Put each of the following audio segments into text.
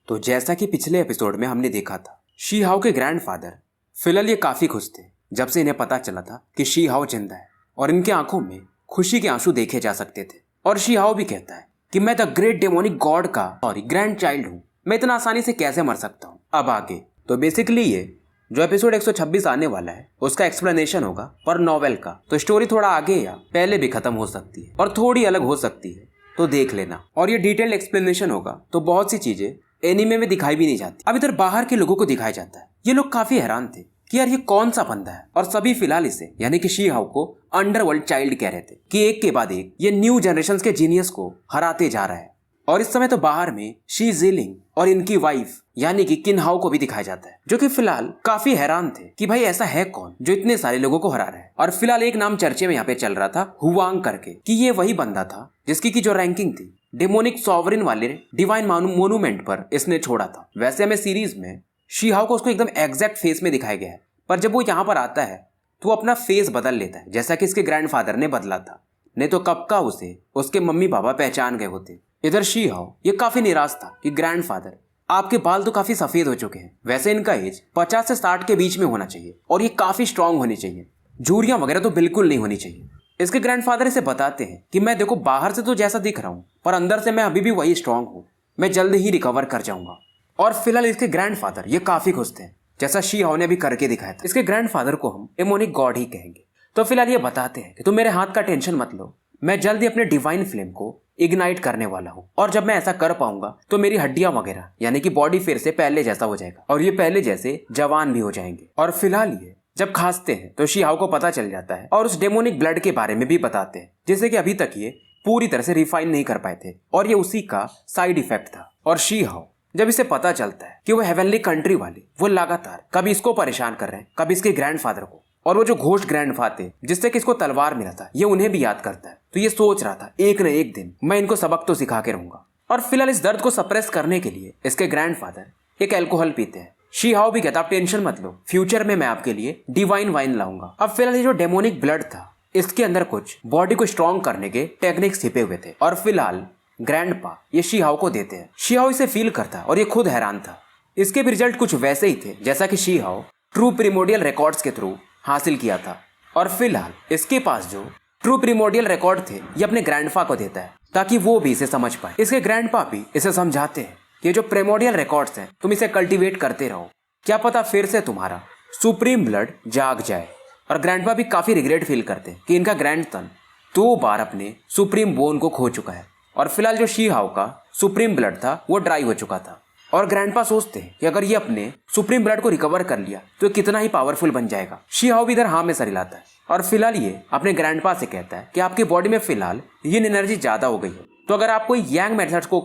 तो जैसा कि पिछले एपिसोड में हमने देखा था, शी हाओ के ग्रैंडफादर फिलहाल ये काफी खुश थे जब से इन्हें पता चला था कि शी हाओ जिंदा है और इनके आंखों में खुशी के आंसू देखे जा सकते थे। और शी हाओ भी कहता है कि मैं द ग्रेट डेमोनिक गॉड का ग्रैंड चाइल्ड हूँ, मैं इतना आसानी से कैसे मर सकता हूँ। अब आगे तो बेसिकली ये जो एपिसोड 126 आने वाला है उसका एक्सप्लेनेशन होगा पर नॉवेल का। तो स्टोरी थोड़ा आगे या पहले भी खत्म हो सकती है और थोड़ी अलग हो सकती है, तो देख लेना। और ये डिटेल्ड एक्सप्लेनेशन होगा तो बहुत सी चीजें एनीमे में दिखाई भी नहीं जाती। अब इधर बाहर के लोगों को दिखाया जाता है। ये लोग काफी हैरान थे कि यार ये कौन सा बंदा है, और सभी फिलहाल इसे यानी कि शी हाओ को अंडरवर्ल्ड चाइल्ड कह रहे थे कि एक के बाद एक ये न्यू जनरेशन के जीनियस को हराते जा रहा है। और इस समय तो बाहर में शी जिलिंग और इनकी वाइफ यानी कि किन हाओ को भी दिखाया जाता है, जो कि फिलहाल काफी हैरान थे कि भाई ऐसा है कौन जो इतने सारे लोगों को हरा रहा है। और फिलहाल एक नाम चर्चे में यहाँ पे चल रहा था, हुआंग करके, कि ये वही बंदा था जिसकी की जो रैंकिंग थी डेमोनिक सॉवरिन वाले डिवाइन मोनूमेंट पर इसने छोड़ा था। वैसे हमें सीरीज में शी हाओ को उसको एकदम एग्जैक्ट फेस में दिखाया गया है, पर जब वो यहाँ पर आता है तो वो अपना फेस बदल लेता है जैसा कि इसके ग्रैंडफादर ने बदला था, नहीं तो कब का उसे उसके मम्मी पापा पहचान गए होते। इधर शी हाओ ये काफी निराश था कि ग्रैंडफादर आपके बाल तो काफी सफेद हो चुके हैं, वैसे इनका एज 50 से 60 के बीच में होना चाहिए और ये काफी स्ट्रांग होनी चाहिए, झुर्रियां वगैरह तो बिल्कुल नहीं होनी चाहिए। इसके ग्रैंडफादर इसे बताते हैं कि मैं देखो बाहर से तो जैसा दिख रहा हूँ पर अंदर से मैं अभी भी वही स्ट्रांग हूँ, मैं जल्द ही रिकवर कर जाऊंगा। और फिलहाल इसके ग्रैंडफादर ये काफी खुश थे जैसा शी हाओ ने भी करके दिखाया था। इसके ग्रैंडफादर को हम डेमोनिक गॉड ही कहेंगे। तो फिलहाल ये बताते हैं कि तुम मेरे हाथ का टेंशन मत लो, मैं जल्द ही अपने डिवाइन फ्लेम को इग्नाइट करने वाला हूँ, और जब मैं ऐसा कर पाऊंगा तो मेरी हड्डियां वगैरह यानी कि बॉडी फिर से पहले जैसा हो जाएगा और ये पहले जैसे जवान भी हो जाएंगे। और फिलहाल ये जब खांसते हैं तो शी हाओ को पता चल जाता है और उस डेमोनिक ब्लड के बारे में भी बताते हैं जिसे कि अभी तक ये पूरी तरह से रिफाइन नहीं कर पाए थे और ये उसी का साइड इफेक्ट था। और शी हाओ जब इसे पता चलता है कि वो हेवनली कंट्री वाले वो लगातार कभी इसको परेशान कर रहे हैं कभी इसके ग्रैंडफादर को, और वो जो घोस्ट ग्रैंडफादर जिससे कि इसको तलवार मिला था ये उन्हें भी याद करता है, तो ये सोच रहा था एक न एक दिन मैं इनको सबक तो सिखा के रहूंगा। और फिलहाल इस दर्द को सप्रेस करने के लिए इसके ग्रैंडफादर एक अल्कोहल पीते हैं। शी हाओ भी कहता आप टेंशन मत लो, फ्यूचर में मैं आपके लिए डिवाइन वाइन लाऊंगा। अब फिलहाल ये जो डेमोनिक ब्लड था इसके अंदर कुछ बॉडी को स्ट्रॉन्ग करने के टेक्निक्स छिपे हुए थे, और फिलहाल ग्रैंडपा ये शी हाओ को देते हैं। शी हाओ इसे फील करता और ये खुद हैरान था। इसके भी रिजल्ट कुछ वैसे ही थे जैसा कि शी हाओ ट्रू प्रिमोडियल रिकॉर्ड्स के थ्रू हासिल किया था। और फिलहाल इसके पास जो ट्रू प्रिमोडियल रिकॉर्ड थे ये अपने ग्रैंडपा को देता है ताकि वो भी इसे समझ पाए। इसके ग्रैंडपा भी इसे समझाते हैं कि ये जो प्रिमोडियल रिकॉर्ड्स हैं तुम इसे कल्टीवेट करते रहो, क्या पता फिर से तुम्हारा सुप्रीम ब्लड जाग जाए। और ग्रैंडपा भी काफी रिग्रेट फील करते हैं कि इनका ग्रैंडसन 2 बार अपने सुप्रीम बोन को खो चुका है, और फिलहाल जो शी हाओ का सुप्रीम ब्लड था वो ड्राई हो चुका था। और ग्रैंडपा सोचते हैं कि अगर ये अपने सुप्रीम ब्लड को रिकवर कर लिया तो कितना ही पावरफुल बन जाएगा। शी हाओ भी इधर हाँ में सर हिलाता है और फिलहाल ये अपने ग्रैंडपा से कहता है कि आपकी बॉडी में फिलहाल ये एनर्जी ज्यादा हो गई है, तो अगर आप कोई यांग मेथड्स को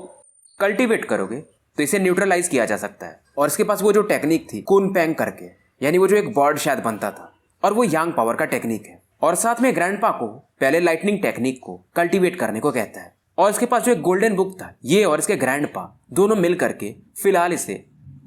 कल्टीवेट करोगे तो इसे न्यूट्रलाइज किया जा सकता है। और इसके पास वो जो टेक्निक थी कुन पैंग करके, यानी वो जो एक बर्ड शायद बनता था, और वो यांग पावर का टेक्निक है। और साथ में ग्रैंडपा को पहले लाइटनिंग टेक्निक को कल्टीवेट करने को कहता है। और इसके पास जो एक गोल्डन बुक था ये और इसके ग्रैंडपा दोनों मिल करके फिलहाल इसे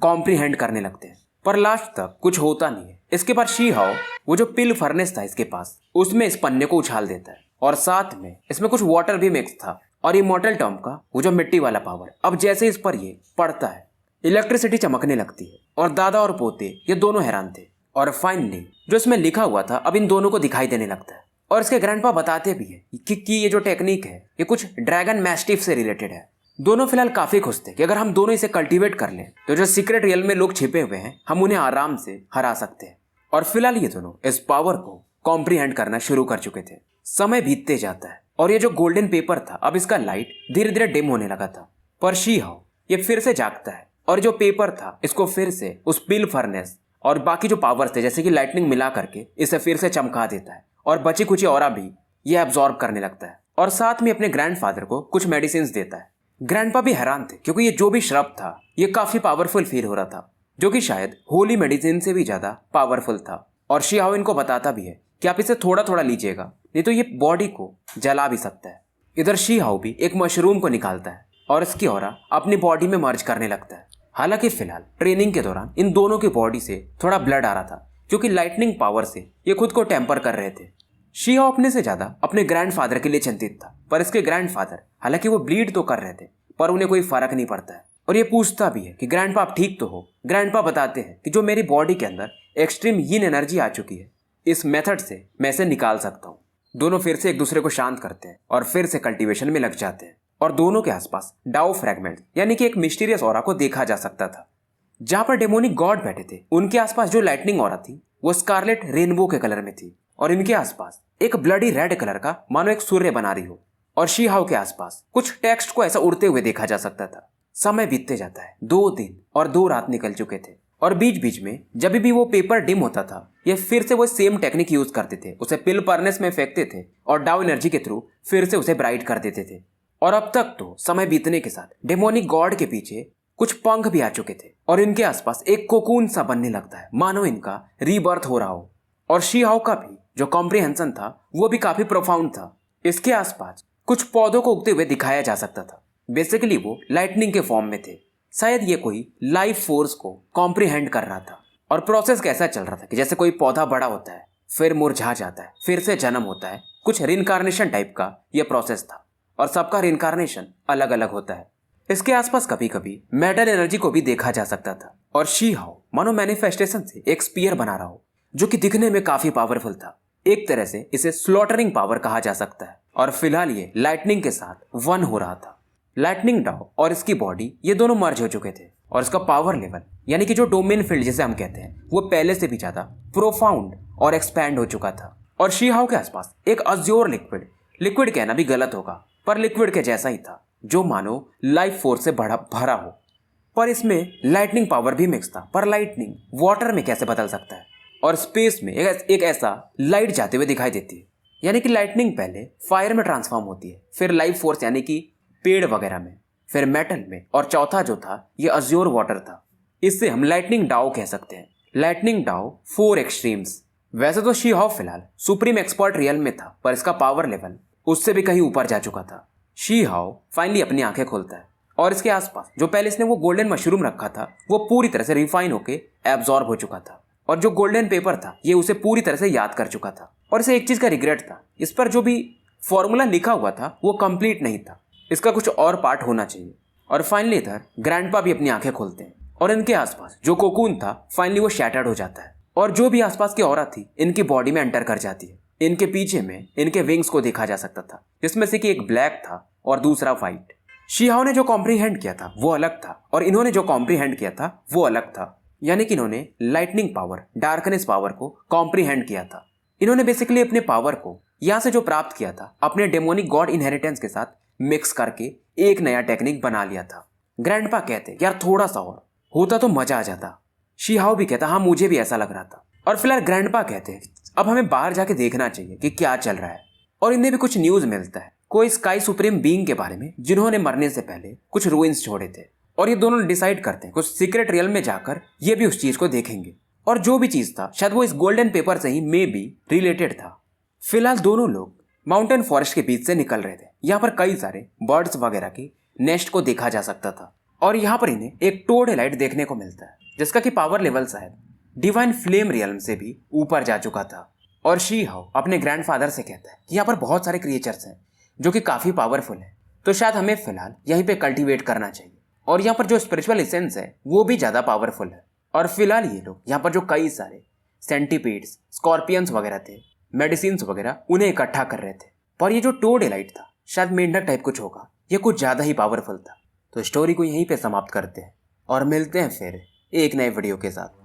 कॉम्प्रीहेंड करने लगते हैं, पर लास्ट तक कुछ होता नहीं है। इसके बाद शी हाओ वो जो पिल फर्नेस था इसके पास उसमें इस पन्ने को उछाल देता है, और साथ में इसमें कुछ वाटर भी मिक्स था। और इमॉर्टल टॉम का वो जो मिट्टी वाला पावर, अब जैसे इस पर ये पड़ता है इलेक्ट्रिसिटी चमकने लगती है, और दादा और पोते ये दोनों हैरान थे। और फाइनली जो इसमें लिखा हुआ था अब इन दोनों को दिखाई देने लगता है। और इसके ग्रैंडपा बताते भी है कि ये जो टेक्निक है ये कुछ ड्रैगन मैस्टिफ से रिलेटेड है। दोनों फिलहाल काफी खुश थे कि अगर हम दोनों इसे कल्टीवेट कर लें तो जो सीक्रेट रियल में लोग छिपे हुए हैं हम उन्हें आराम से हरा सकते हैं। और फिलहाल ये दोनों इस पावर को कॉम्प्रीहेंड करना शुरू कर चुके थे। समय बीतते जाता है और ये जो गोल्डन पेपर था अब इसका लाइट धीरे धीरे डिम होने लगा था, पर शी हाओ ये फिर से जागता है और जो पेपर था इसको फिर से उस पिल फर्नेस और बाकी जो पावर्स थे जैसे कि लाइटनिंग मिला करके इसे फिर से चमका देता है, और बची कुछ और भी ये एब्जॉर्ब करने लगता है। और साथ में अपने ग्रैंडफादर को कुछ मेडिसिन देता है। ग्रैंडपा भी हैरान थे क्योंकि ये जो भी श्रब था ये काफी पावरफुल फील हो रहा था, जो कि शायद होली मेडिसिन से भी ज्यादा पावरफुल था। और शी हाओ इनको बताता भी है कि आप इसे थोड़ा थोड़ा लीजिएगा, नहीं तो ये बॉडी को जला भी सकता है। इधर शी हाओ भी एक मशरूम को निकालता है और इसकी ऑरा अपनी बॉडी में मर्ज करने लगता है। हालांकि फिलहाल ट्रेनिंग के दौरान इन दोनों की बॉडी से थोड़ा ब्लड आ रहा था क्योंकि लाइटनिंग पावर से ये खुद को टेम्पर कर रहे थे। शी हाओ अपने से ज्यादा अपने ग्रैंडफादर के लिए चिंतित था, पर इसके ग्रैंडफादर हालांकि वो ब्लीड तो कर रहे थे पर उन्हें कोई फर्क नहीं पड़ता है। और ये पूछता भी है कि ग्रैंडपा आप ठीक तो हो। ग्रैंडपा बताते हैं कि जो मेरी बॉडी के अंदर एक्सट्रीम यीन एनर्जी आ चुकी है, इस मेथड से मैं इसे निकाल सकता हूँ। दोनों फिर से एक दूसरे को शांत करते हैं और फिर से कल्टीवेशन में लग जाते हैं। और दोनों के आसपास डाउ फ्रैगमेंट यानी कि एक मिस्टीरियस ऑरा को देखा जा सकता था। जहां पर डेमोनिक गॉड बैठे थे, उनके आसपास जो लाइटनिंग ऑरा थी वो स्कारलेट रेनबो के कलर में थी, और इनके आसपास एक ब्लडी रेड कलर का मानो एक सूर्य बना रही हो। और शी हाउ के आसपास कुछ टेक्स्ट को ऐसा उड़ते हुए देखा जा सकता था। समय बीतते जाता है। 2 दिन और 2 रात निकल चुके थे, और बीच बीच में जब भी वो पेपर डिम होता था, ये फिर से वो सेम टेक्निक यूज करते थे। उसे पिल परनेस में फेंकते थे और डाउ एनर्जी के थ्रू फिर से उसे ब्राइट कर देते थे। और अब तक तो समय बीतने के साथ डेमोनिक गॉड के पीछे कुछ पंख भी आ चुके थे, और इनके आसपास एक कोकून सा बनने लगता है, मानो इनका रीबर्थ हो रहा हो। और शी हाउ का भी जो कॉम्प्रिहेंशन था वो भी काफी प्रोफाउंड था। इसके आसपास कुछ पौधों को उगते हुए दिखाया जा सकता था। बेसिकली वो लाइटनिंग के फॉर्म में थे। शायद ये कोई लाइफ फोर्स को कॉम्प्रिहेंड कर रहा था। और प्रोसेस कैसा चल रहा था कि जैसे कोई पौधा बड़ा होता है, फिर मुरझा जाता है, फिर से जन्म होता है, कुछ रिइंकार्नेशन टाइप का यह प्रोसेस था। और सबका रिइंकार्नेशन अलग अलग होता है। इसके आसपास कभी कभी मेटल एनर्जी को भी देखा जा सकता था। और शी हाउ मानो मैनिफेस्टेशन से एक स्पीयर बना रहा हो, जो कि दिखने में काफी पावरफुल था। एक तरह से इसे स्लॉटरिंग पावर कहा जा सकता है। और फिलहाल ये लाइटनिंग के साथ वन हो रहा था। लाइटनिंग डाउ और इसकी बॉडी ये दोनों मर्ज हो चुके थे, और इसका पावर लेवल यानी कि जो डोमेन फील्ड जिसे हम कहते हैं, वो पहले से भी ज्यादा प्रोफाउंड और एक्सपैंड हो चुका था। और शी हाउ के आसपास एक अज्योर लिक्विड कहना भी गलत होगा, पर लिक्विड के जैसा ही था, जो मानो लाइफ फोर्स से भरा हो। पर इसमें लाइटनिंग पावर भी मिक्स था। पर लाइटनिंग वाटर में कैसे बदल सकता है? और स्पेस में एक ऐसा लाइट जाते हुए दिखाई देती है, यानी कि लाइटनिंग पहले फायर में ट्रांसफॉर्म होती है, फिर लाइफ फोर्स यानी कि पेड़ वगैरह में, फिर मेटल में, और चौथा जो था ये अज्योर वाटर था। इससे हम लाइटनिंग डाउ कह सकते हैं। लाइटनिंग डाउ 4 एक्सट्रीम्स। वैसे तो शी हाउ फिलहाल सुप्रीम एक्सपर्ट रियल में था, पर इसका पावर लेवल उससे भी कहीं ऊपर जा चुका था। शी हाउ फाइनली अपनी आंखें खोलता है, और इसके आसपास जो पहले इसने वो गोल्डन मशरूम रखा था वो पूरी तरह से रिफाइन होके एब्जॉर्ब हो चुका था। और जो गोल्डन पेपर था ये उसे पूरी तरह से याद कर चुका था। और इसे एक चीज का रिग्रेट था, इस पर जो भी फॉर्मूला लिखा हुआ था वो कंप्लीट नहीं था, इसका कुछ और पार्ट होना चाहिए। और फाइनली इधर ग्रैंडपा भी अपनी आंखें खोलते हैं, और इनके आसपास जो कोकून था फाइनली वो शैटर्ड हो जाता है, और जो भी आसपास की औरत थी इनकी बॉडी में एंटर कर जाती है। इनके पीछे में इनके विंग्स को देखा जा सकता था, जिसमें से कि एक ब्लैक था और दूसरा व्हाइट। शी हाउ ने जो कॉम्प्रीहेंड किया था वो अलग था, और इन्होंने जो कॉम्प्रीहेंड किया था वो अलग था। यानी कि इन्होंने लाइटनिंग पावर, डार्कनेस पावर को कॉम्प्रीहेंड किया था। इन्होंने बेसिकली अपने पावर को यहाँ से जो प्राप्त किया था अपने डेमोनिक गॉड इनहेरिटेंस के साथ मिक्स करके एक नया टेक्निक बना लिया था। ग्रैंडपा कहते यार थोड़ा सा और होता तो मजा आ जाता। शी हाउ भी कहता हाँ मुझे भी ऐसा लग रहा था। और फिलहाल ग्रैंडपा कहते अब हमें बाहर जाके देखना चाहिए कि क्या चल रहा है। और इन्हें भी कुछ न्यूज मिलता है कोई स्काई सुप्रीम बीइंग के बारे में, जिन्होंने मरने से पहले कुछ रूइंस छोड़े थे। और ये दोनों डिसाइड करते हैं कुछ सीक्रेट रियल में जाकर ये भी उस चीज को देखेंगे। और जो भी चीज था शायद वो इस गोल्डन पेपर से ही मे बी रिलेटेड था। फिलहाल दोनों लोग माउंटेन फॉरेस्ट के बीच से निकल रहे थे। यहाँ पर कई सारे बर्ड्स वगैरह के नेस्ट को देखा जा सकता था, और यहाँ पर इन्हें एक टोरडेलाइट देखने को मिलता है, जिसका कि पावर लेवल शायद डिवाइन फ्लेम रियल्म से भी ऊपर जा चुका था। और शी हाउ अपने ग्रैंडफादर से कहता है कि यहाँ पर बहुत सारे क्रिएचर्स हैं जो कि काफी पावरफुल हैं, तो शायद हमें फिलहाल यहीं पे कल्टीवेट करना चाहिए। और यहाँ पर जो स्पिरिचुअल एसेंस है वो भी ज्यादा पावरफुल है। और फिलहाल ये लोग यहाँ पर जो कई सारे सेंटीपीड्स, स्कॉर्पियंस वगैरह थे, मेडिसिन वगैरह, उन्हें इकट्ठा कर रहे थे। पर ये जो टोरडेलाइट था शायद मेंढक टाइप कुछ होगा, ये कुछ ज्यादा ही पावरफुल था। तो स्टोरी को यहीं पे समाप्त करते हैं और मिलते हैं फिर एक नए वीडियो के साथ।